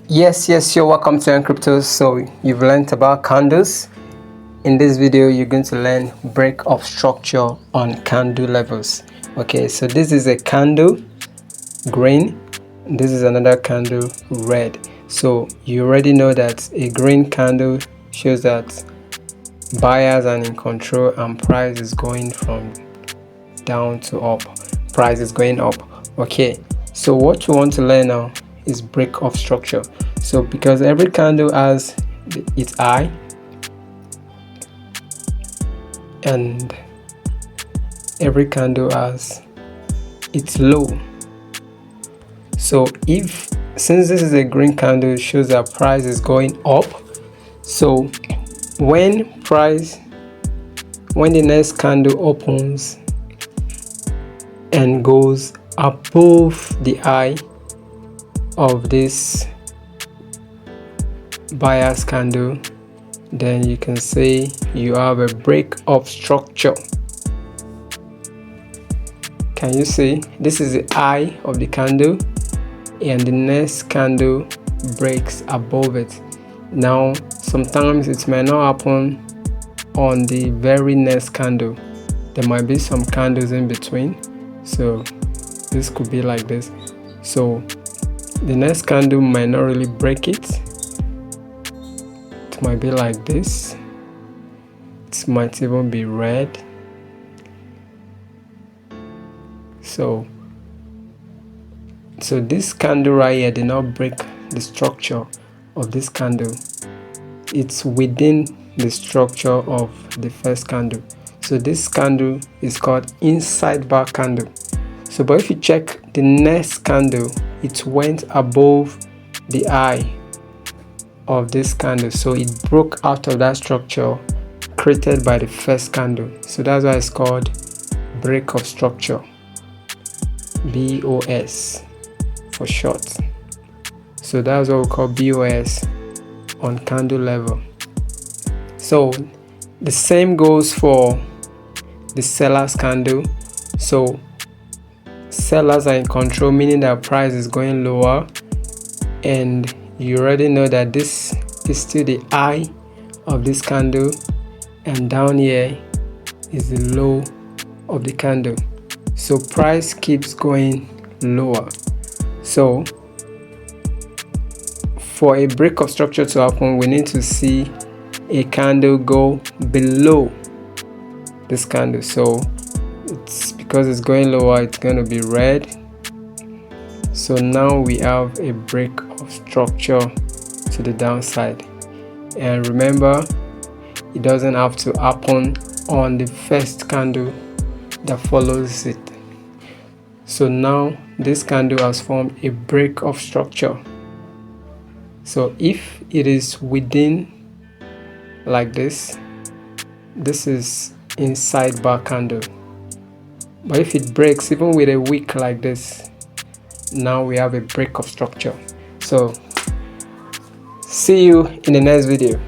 Yes, you're welcome to Crypto. So you've learned about candles. In this video, you're going to learn break of structure on candle levels. Okay, so this is a candle green. This is another candle red. So you already know that a green candle shows that buyers are in control and price is going from down to up. Price is going up. Okay, so what you want to learn now is break of structure. So because every candle has its high and every candle has its low. So since this is a green candle, it shows that price is going up. So when the next candle opens and goes above the high of this buyer's candle, then you can say you have a break of structure. Can you see? This is the high of the candle and the next candle breaks above it. Now sometimes it may not happen on the very next candle. There might be some candles in between, so this could be like this. So the next candle might not really break it. It might be like this. It might even be red. So this candle right here did not break the structure of this candle. It's within the structure of the first candle. So this candle is called inside bar candle. So but if you check the next candle, it went above the high of this candle, so it broke out of that structure created by the first candle. So that's why it's called break of structure, BOS for short. So that's what we call BOS on candle level. So the same goes for the seller's candle. So sellers are in control, meaning that price is going lower, and you already know that this is still the high of this candle and down here is the low of the candle. So price keeps going lower. So for a break of structure to happen, we need to see a candle go below this candle. So it's because it's going lower, it's going to be red. So now we have a break of structure to the downside. And remember, it doesn't have to happen on the first candle that follows it. So now this candle has formed a break of structure. So if it is within like this is inside bar candle. But if it breaks even with a wick like this, now we have a break of structure. So see you in the next video.